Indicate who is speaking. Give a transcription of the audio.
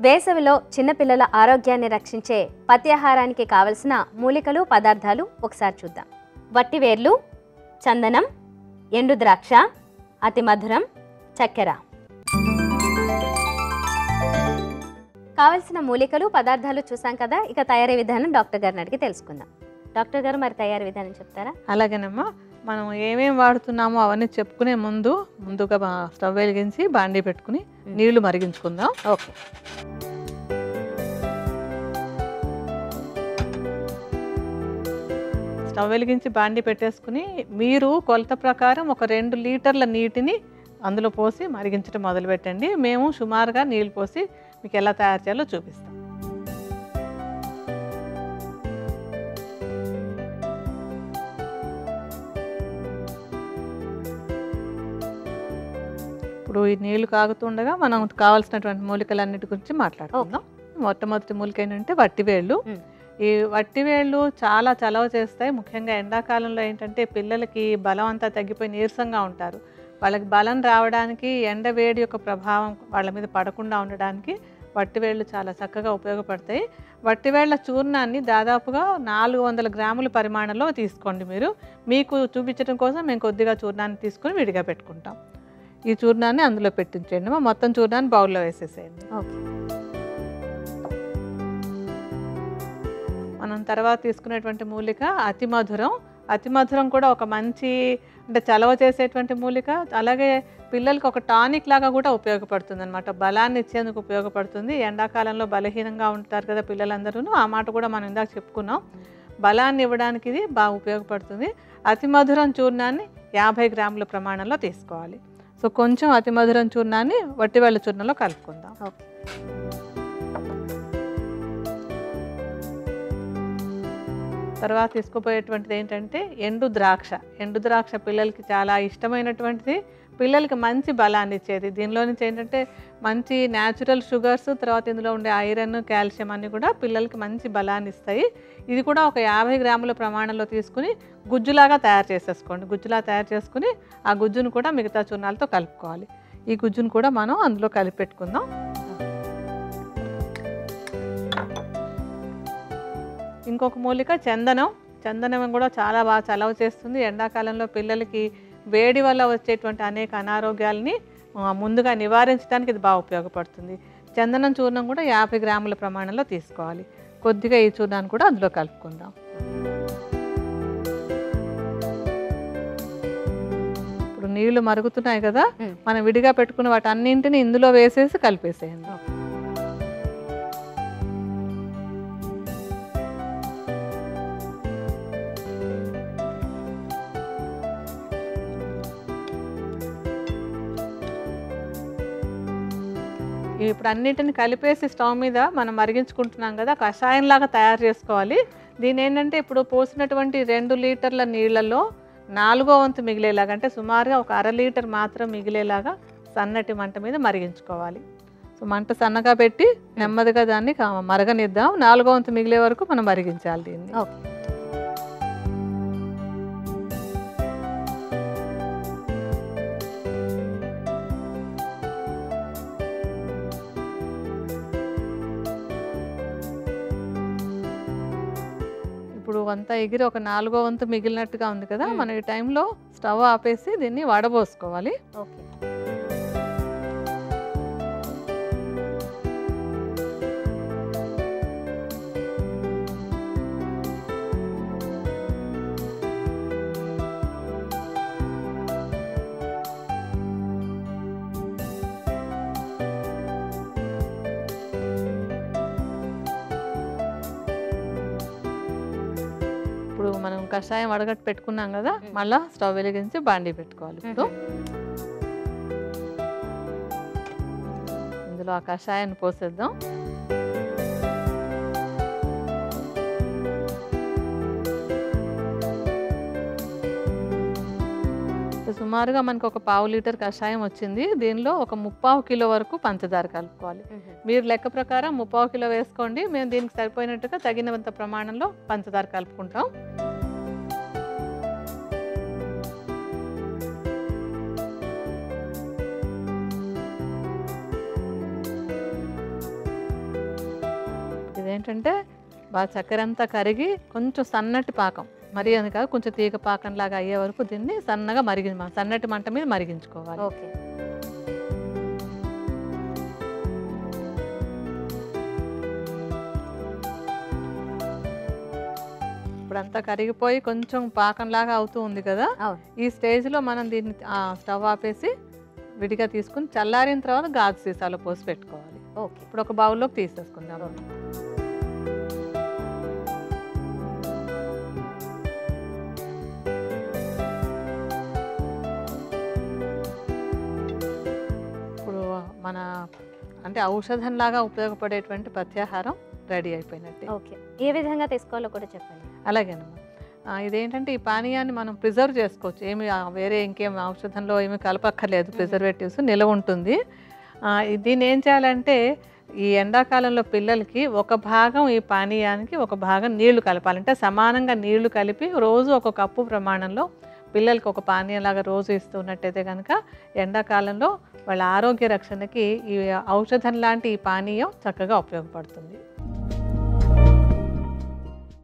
Speaker 1: వేసవిలో చిన్నపిల్లల ఆరోగ్యాన్ని రక్షించే పత్యాహారానికి కావలసిన మూలికలు పదార్థాలు ఒకసారి చూద్దాం. వట్టివేర్లు, చందనం, ఎండు ద్రాక్ష, అతి మధురం, చక్కెర. కావలసిన మూలికలు పదార్థాలు చూసాం కదా. ఇక తయారీ విధానం డాక్టర్ గారిని అడిగి తెలుసుకుందాం. డాక్టర్ గారు, మరి తయారీ విధానం చెప్తారా?
Speaker 2: అలాగేనమ్మా. మనం ఏమేమి వాడుతున్నామో అవన్నీ చెప్పుకునే ముందుగా స్టవ్ వెలిగించి బాండీ పెట్టుకుని నీళ్లు మరిగించుకుందాం.
Speaker 1: ఓకే.
Speaker 2: స్టవ్ వెలిగించి బాండీ పెట్టేసుకుని మీరు కొలత ప్రకారం ఒక 2 లీటర్ల నీటిని అందులో పోసి మరిగించడం మొదలుపెట్టండి. మేము సుమారుగా నీళ్ళు పోసి మీకు ఎలా తయారు చేయాలో చూపిస్తాం. ఇప్పుడు ఈ నీళ్లు కాగుతుండగా మనం కావాల్సినటువంటి మూలికలన్నిటి గురించి మాట్లాడుకుందాం. మొట్టమొదటి మూలిక ఏంటంటే వట్టివేళ్ళు. ఈ వట్టివేళ్ళు చాలా చలవ చేస్తాయి. ముఖ్యంగా ఎండాకాలంలో ఏంటంటే పిల్లలకి బలం అంతా తగ్గిపోయి నీరసంగా ఉంటారు. వాళ్ళకి బలం రావడానికి ఎండ వేడి యొక్క ప్రభావం వాళ్ళ మీద పడకుండా ఉండడానికి వట్టివేళ్ళు చాలా చక్కగా ఉపయోగపడతాయి. వట్టివేళ్ల చూర్ణాన్ని దాదాపుగా 400 గ్రాముల పరిమాణంలో తీసుకోండి. మీకు చూపించడం కోసం మేము కొద్దిగా చూర్ణాన్ని తీసుకొని విడిగా పెట్టుకుంటాం. ఈ చూర్ణాన్ని అందులో పెట్టించండి. మొత్తం చూర్ణాన్ని బౌల్లో వేసేసేయండి.
Speaker 1: ఓకే.
Speaker 2: మనం తర్వాత తీసుకునేటువంటి మూలిక అతి మధురం. అతి మధురం కూడా ఒక మంచి అంటే చలవ చేసేటువంటి మూలిక. అలాగే పిల్లలకి ఒక టానిక్ లాగా కూడా ఉపయోగపడుతుంది అనమాట. బలాన్ని ఇచ్చేందుకు ఉపయోగపడుతుంది. ఎండాకాలంలో బలహీనంగా ఉంటారు కదా పిల్లలందరూ. ఆ మాట కూడా మనం ఇందాక చెప్పుకున్నాం. బలాన్ని ఇవ్వడానికి ఇది బాగా ఉపయోగపడుతుంది. అతి మధురం చూర్ణాన్ని 50 గ్రాముల ప్రమాణంలో తీసుకోవాలి. సో కొంచెం అతి మధురం చూర్ణాన్ని వట్టివేళ్ల చూర్ణంలో కలుపుకుందాం.
Speaker 1: ఓకే.
Speaker 2: తర్వాత తీసుకోపోయేటువంటిది ఏంటంటే ఎండు ద్రాక్ష. ఎండు ద్రాక్ష పిల్లలకి చాలా ఇష్టమైనటువంటిది. పిల్లలకి మంచి బలాన్ని ఇచ్చేది. దీనిలో నుంచి ఏంటంటే మంచి న్యాచురల్ షుగర్స్, తర్వాత ఇందులో ఉండే ఐరన్, కాల్షియం అన్నీ కూడా పిల్లలకి మంచి బలాన్ని ఇస్తాయి. ఇది కూడా ఒక 50 గ్రాముల ప్రమాణంలో తీసుకుని గుజ్జులాగా తయారు చేసేసుకోండి. గుజ్జులా తయారు చేసుకుని ఆ గుజ్జును కూడా మిగతా చూర్ణాలతో కలుపుకోవాలి. ఈ గుజ్జును కూడా మనం అందులో కలిపి పెట్టుకుందాం. ఇంకొక మూలిక చందనం. చందనం కూడా చాలా బాగా చలవ చేస్తుంది. ఎండాకాలంలో పిల్లలకి వేడి వల్ల వచ్చేటువంటి అనేక అనారోగ్యాలని ముందుగా నివారించడానికి ఇది బాగా ఉపయోగపడుతుంది. చందనం చూర్ణం కూడా 50 గ్రాముల ప్రమాణంలో తీసుకోవాలి. కొద్దిగా ఈ చూర్ణాన్ని కూడా అందులో కలుపుకుందాం. ఇప్పుడు నీళ్లు మరుగుతున్నాయి కదా, మనం విడిగా పెట్టుకున్న వాటన్నింటిని ఇందులో వేసేసి కలిపేసేయండి. ఇప్పుడు అన్నిటిని కలిపేసి స్టవ్ మీద మనం మరిగించుకుంటున్నాం కదా, కషాయంలాగా తయారు చేసుకోవాలి. దీని ఏంటంటే ఇప్పుడు పోసినటువంటి 2 లీటర్ల నీళ్లలో 4వ వంతు మిగిలేలాగా, అంటే సుమారుగా ఒక 1/2 లీటర్ మాత్రం మిగిలేలాగా సన్నటి మంట మీద మరిగించుకోవాలి. సో మంట సన్నగా పెట్టి నెమ్మదిగా దాన్ని మరగనిద్దాం. 4వ వంతు మిగిలే వరకు మనం మరిగించాలి దీన్ని.
Speaker 1: ఓకే.
Speaker 2: ఇప్పుడు అంతా ఎగిరి ఒక 4వ వంతు మిగిలినట్టుగా ఉంది కదా, మనం ఈ టైంలో స్టవ్ ఆపేసి దీన్ని వడబోసుకోవాలి.
Speaker 1: ఓకే.
Speaker 2: ఇప్పుడు మనం కషాయం వడగట్టి పెట్టుకున్నాం కదా, మళ్ళీ స్టవ్ వెలిగించి బాండీ పెట్టుకోవాలి. ఇప్పుడు ఇందులో ఆ కషాయాన్ని పోసేద్దాం. సుమారుగా మనకు ఒక 1/2 లీటర్ కషాయం వచ్చింది. దీనిలో ఒక 3/4 కిలో వరకు పంచదార కలుపుకోవాలి. మీరు లెక్క ప్రకారం 3/4 కిలో వేసుకోండి. మేము దీనికి సరిపోయినట్టుగా తగినంత ప్రమాణంలో పంచదార కలుపుకుంటాం. ఏంటంటే బాగా చక్కెర అంతా కరిగి కొంచెం సన్నటి పాకం, మరి అని కాదు, కొంచెం తీగ పాకం లాగా అయ్యే వరకు దీన్ని సన్నగా సన్నటి మంట మీద మరిగించుకోవాలి.
Speaker 1: ఓకే.
Speaker 2: ఇప్పుడంతా కరిగిపోయి కొంచెం పాకంలాగా అవుతూ ఉంది కదా, ఈ స్టేజ్లో మనం దీన్ని స్టవ్ ఆపేసి విడిగా తీసుకుని చల్లారిన తర్వాత గాజు సీసాలో పోసి పెట్టుకోవాలి.
Speaker 1: ఓకే.
Speaker 2: ఇప్పుడు ఒక బౌల్లోకి తీసేసుకుందాం. ఇప్పుడు మన అంటే ఔషధంలాగా ఉపయోగపడేటువంటి పథ్యాహారం రెడీ అయిపోయినట్టే.
Speaker 1: ఓకే. ఏ విధంగా తీసుకోవాలో కూడా చెప్పండి.
Speaker 2: అలాగేనమ్మా. ఇదేంటంటే ఈ పానీయాన్ని మనం ప్రిజర్వ్ చేసుకోవచ్చు, ఏమి వేరే ఇంకేం ఔషధంలో ఏమి కలపక్కర్లేదు, ప్రిజర్వేటివ్స్ నిలవ ఉంటుంది. దీన్ని ఏం చేయాలంటే ఈ ఎండాకాలంలో పిల్లలకి ఒక భాగం ఈ పానీయానికి ఒక భాగం నీళ్లు కలపాలంటే సమానంగా నీళ్లు కలిపి రోజు ఒక కప్పు ప్రమాణంలో పిల్లలకి ఒక పానీయంలాగా రోజు ఇస్తున్నట్టయితే కనుక ఎండాకాలంలో వాళ్ళ ఆరోగ్య రక్షణకి ఈ ఔషధం లాంటి ఈ పానీయం చక్కగా ఉపయోగపడుతుంది.